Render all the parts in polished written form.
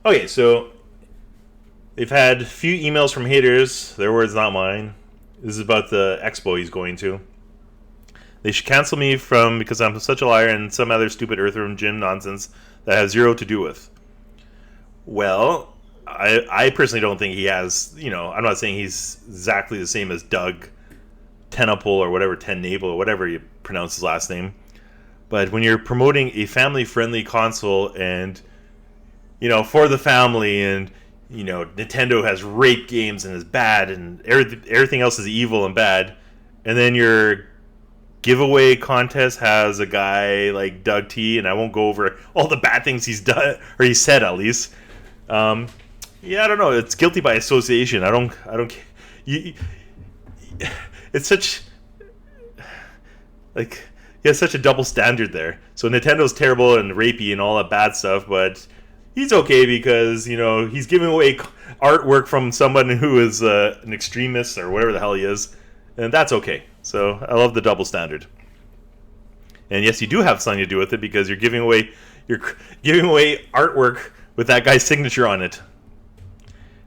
Okay, so they've had a few emails from haters. Their words, not mine. This is about the expo he's going to. They should cancel me from because I'm such a liar and some other stupid Earthworm Jim nonsense that has zero to do with. Well, I personally don't think he has, I'm not saying he's exactly the same as Doug Tenapole or whatever, Tenable or whatever you pronounce his last name. But when you're promoting a family-friendly console and, for the family and, Nintendo has rape games and is bad and everything else is evil and bad, and then your giveaway contest has a guy like Doug T, and I won't go over all the bad things he's done, or he said at least. Yeah, I don't know. It's guilty by association. I don't. It's such like he has such a double standard there. So Nintendo's terrible and rapey and all that bad stuff, but he's okay because he's giving away artwork from someone who is an extremist or whatever the hell he is, and that's okay. So I love the double standard. And yes, you do have something to do with it because you're giving away artwork with that guy's signature on it.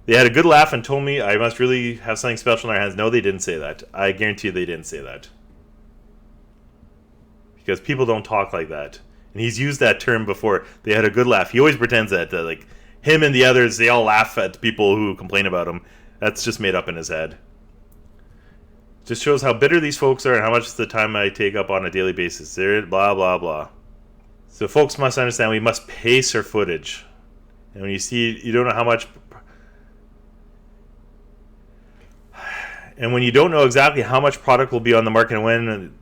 They had a good laugh and told me I must really have something special in our hands. No, they didn't say that. I guarantee you they didn't say that. Because people don't talk like that. And he's used that term before. They had a good laugh. He always pretends that like him and the others, they all laugh at people who complain about him. That's just made up in his head. Just shows how bitter these folks are and how much of the time I take up on a daily basis. They're blah, blah, blah. So folks must understand we must pace our footage. And when you see, you don't know how much... And when you don't know exactly how much product will be on the market and when,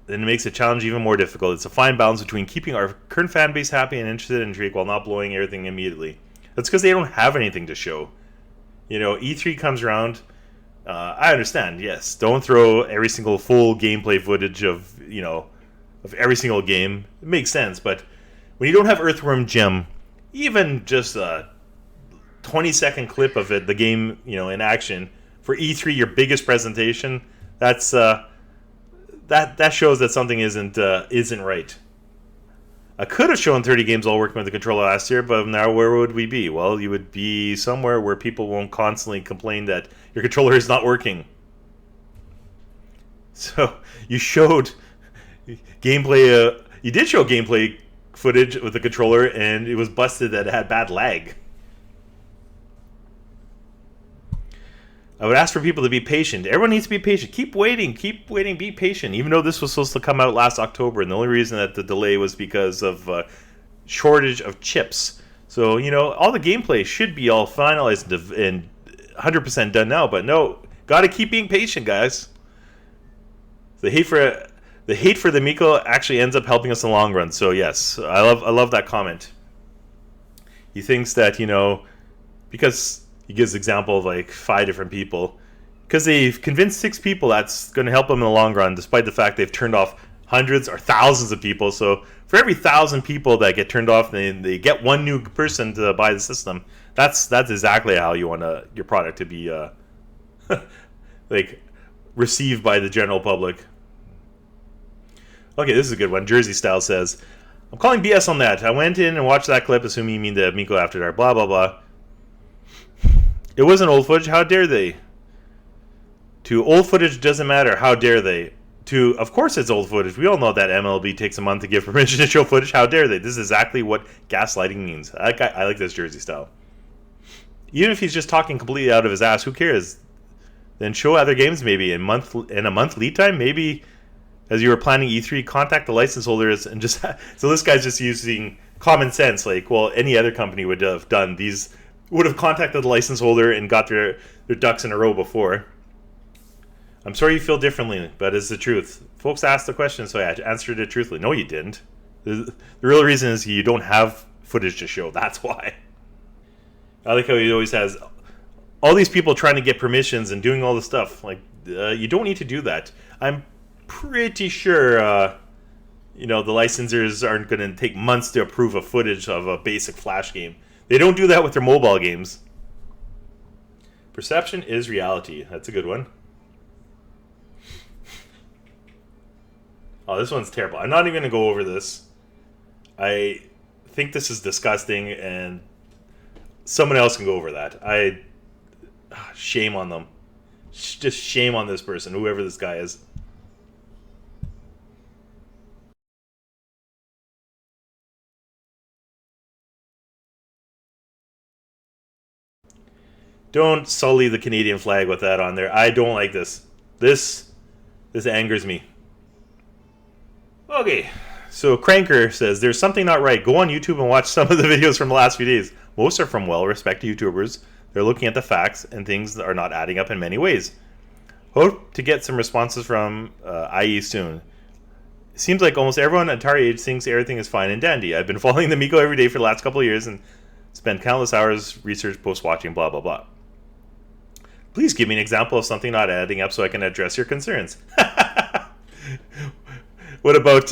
then it makes the challenge even more difficult. It's a fine balance between keeping our current fan base happy and interested and intrigued while not blowing everything immediately. That's because they don't have anything to show. E3 comes around... I understand, yes. Don't throw every single full gameplay footage of every single game. It makes sense, but when you don't have Earthworm Jim, even just a 20-second clip of it, the game, in action, for E3, your biggest presentation, that's that shows that something isn't right. I could have shown 30 games all working with the controller last year, but now where would we be? Well, you would be somewhere where people won't constantly complain that your controller is not working. So you showed gameplay. You did show gameplay footage with the controller, and it was busted that it had bad lag. I would ask for people to be patient. Everyone needs to be patient. Keep waiting, be patient. Even though this was supposed to come out last October, and the only reason that the delay was because of shortage of chips. So, all the gameplay should be all finalized and 100% done now, but no, gotta keep being patient, guys. The hate for the Amico actually ends up helping us in the long run. So yes, I love that comment. He thinks that, because he gives an example of like 5 different people. Because they've convinced 6 people, that's going to help them in the long run, despite the fact they've turned off hundreds or thousands of people. So for every 1,000 people that get turned off, they get one new person to buy the system. That's exactly how you want your product to be like received by the general public. Okay, this is a good one. Jersey Style says, I'm calling BS on that. I went in and watched that clip, assuming you mean the Amico After Dark, blah, blah, blah. It wasn't old footage. How dare they? To old footage doesn't matter. How dare they? To, of course it's old footage. We all know that MLB takes a month to give permission to show footage. How dare they? This is exactly what gaslighting means. I like this Jersey Style. Even if he's just talking completely out of his ass, who cares? Then show other games maybe in a month lead time. Maybe as you were planning E3, contact the license holders and just... So this guy's just using common sense. Like, well, any other company would have done these... Would have contacted the license holder and got their ducks in a row before. I'm sorry you feel differently, but it's the truth. Folks asked the question, so I answered it truthfully. No, you didn't. The real reason is you don't have footage to show. That's why. I like how he always has all these people trying to get permissions and doing all this stuff. Like, you don't need to do that. I'm pretty sure, the licensors aren't going to take months to approve a footage of a basic Flash game. They don't do that with their mobile games. Perception is reality. That's a good one. Oh, this one's terrible. I'm not even going to go over this. I think this is disgusting, and Someone else can go over that. Shame on them. Just shame on this person, whoever this guy is. Don't sully the Canadian flag with that on there. I don't like this. This angers me. Okay, so Cranker says there's something not right. Go on YouTube and watch some of the videos from the last few days. Most are from well-respected YouTubers. They're looking at the facts and things that are not adding up in many ways. Hope to get some responses from IE soon. It seems like almost everyone at Atari age thinks everything is fine and dandy. I've been following the Amico every day for the last couple of years and spent countless hours research, post-watching, blah, blah, blah. Please give me an example of something not adding up so I can address your concerns. What about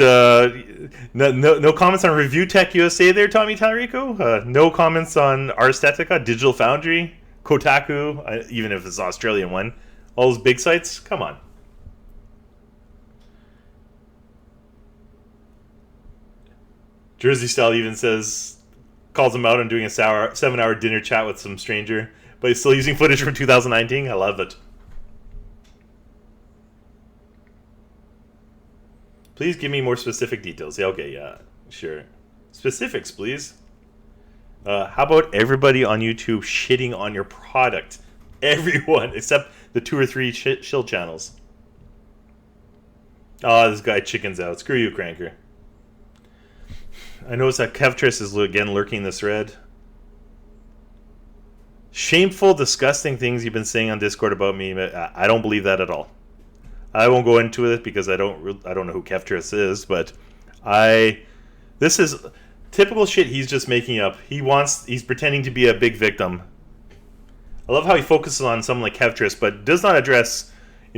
no comments on Review Tech USA there, Tommy Tallarico? No comments on Ars Technica, Digital Foundry, Kotaku, even if it's an Australian one. All those big sites? Come on. Jersey Style even calls him out on doing a 7-hour dinner chat with some stranger, but he's still using footage from 2019. I love it. Please give me more specific details. Yeah, okay, yeah, sure. Specifics, please. How about everybody on YouTube shitting on your product? Everyone, except the 2 or 3 shill channels. Oh, this guy chickens out. Screw you, Cranker. I noticed that Kevtris is again lurking this thread. Shameful, disgusting things you've been saying on Discord about me. I don't believe that at all. I won't go into it because I don't know who Kevtris is, but this is typical shit he's just making up. He's pretending to be a big victim. I love how he focuses on someone like Kevtris, but does not address,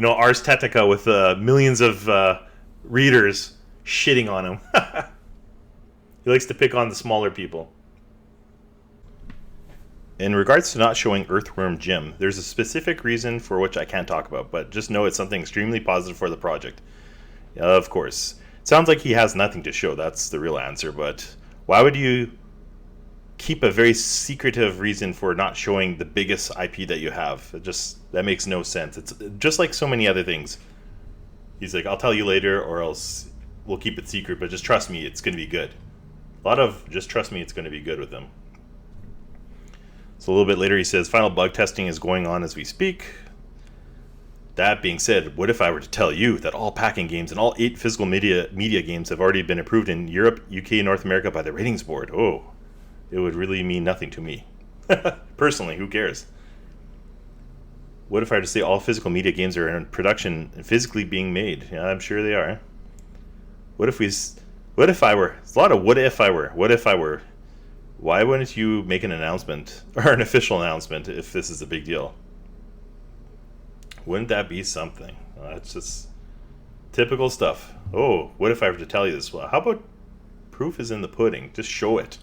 Ars Technica with millions of readers shitting on him. He likes to pick on the smaller people. In regards to not showing Earthworm Jim, there's a specific reason for which I can't talk about, but just know it's something extremely positive for the project. Of course. It sounds like he has nothing to show, that's the real answer, but why would you keep a very secretive reason for not showing the biggest IP that you have? That makes no sense. It's just like so many other things. He's like, I'll tell you later, or else we'll keep it secret, but just trust me, it's going to be good. A lot of just trust me, it's going to be good with them. So a little bit later he says, final bug testing is going on as we speak. That being said, what if I were to tell you that all packing games and all 8 physical media games have already been approved in Europe, UK, and North America by the ratings board? Oh, it would really mean nothing to me. Personally, who cares? What if I were to say all physical media games are in production and physically being made? Yeah, I'm sure they are. What if I were? It's a lot of what if I were. Why wouldn't you make an announcement, or an official announcement, if this is a big deal? Wouldn't that be something? That's just typical stuff. Oh, what if I were to tell you this? Well, how about proof is in the pudding? Just show it.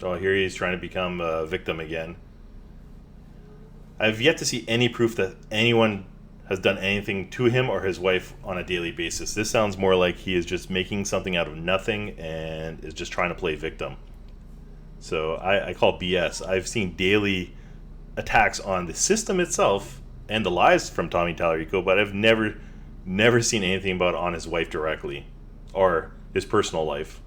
Oh, here he's trying to become a victim again. I've yet to see any proof that anyone has done anything to him or his wife on a daily basis. This sounds more like he is just making something out of nothing and is just trying to play victim. So I call BS. I've seen daily attacks on the system itself and the lies from Tommy Tallarico, but I've never seen anything about on his wife directly or his personal life.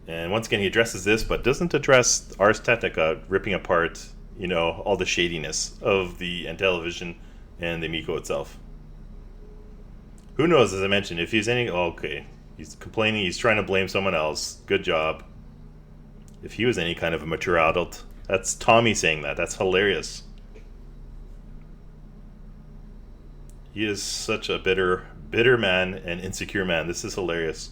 And once again, he addresses this, but doesn't address Ars Technica ripping apart, all the shadiness of the Intellivision and the Amico itself. Who knows, as I mentioned, if he's he's complaining, he's trying to blame someone else. Good job. If he was any kind of a mature adult, that's Tommy saying that. That's hilarious. He is such a bitter man and insecure man. This is hilarious.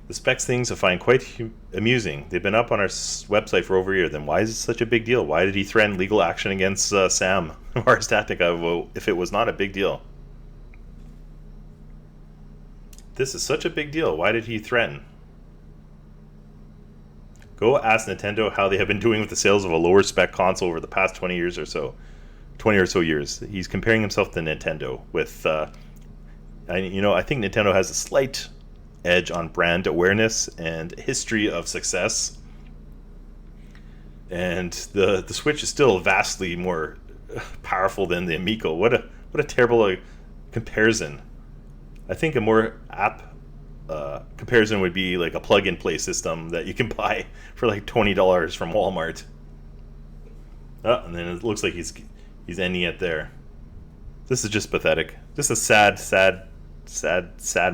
The specs things I find quite amusing. They've been up on our website for over a year. Then why is it such a big deal? Why did he threaten legal action against Sam Ars Technica if it was not a big deal? This is such a big deal. Why did he threaten? Go ask Nintendo how they have been doing with the sales of a lower spec console over the past 20 or so years. He's comparing himself to Nintendo with, I think Nintendo has a slight edge on brand awareness and history of success. And the Switch is still vastly more powerful than the Amico. What a terrible comparison. I think a more apt comparison would be like a plug-and-play system that you can buy for like $20 from Walmart. Oh, and then it looks like he's ending it there. This is just pathetic. Just a sad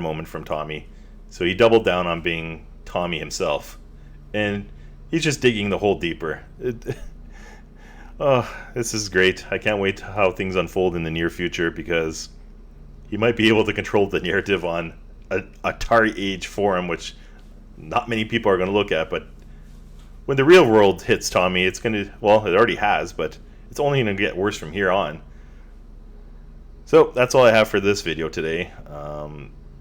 moment from Tommy. So he doubled down on being Tommy himself, and he's just digging the hole deeper. Oh, this is great. I can't wait how things unfold in the near future, because he might be able to control the narrative on a Atari Age forum, which not many people are going to look at. But when the real world hits Tommy, it's going to, well, it already has, but it's only going to get worse from here on. So that's all I have for this video today.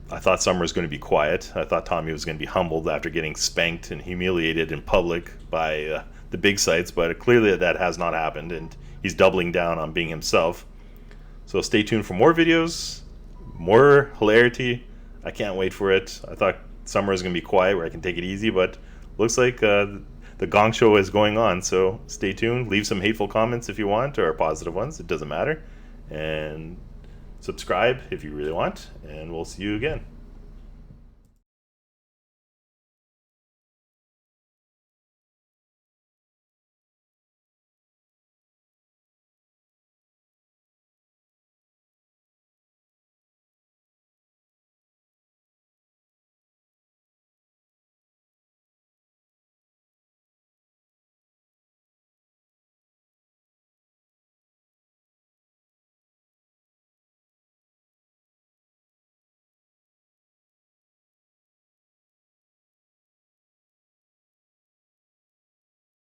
I thought Summer was going to be quiet. I thought Tommy was going to be humbled after getting spanked and humiliated in public by the big sites, but clearly that has not happened, and he's doubling down on being himself. So stay tuned for more videos, more hilarity. I can't wait for it. I thought Summer was going to be quiet where I can take it easy, but looks like the Gong Show is going on. So stay tuned. Leave some hateful comments if you want, or positive ones. It doesn't matter. And subscribe if you really want, and we'll see you again.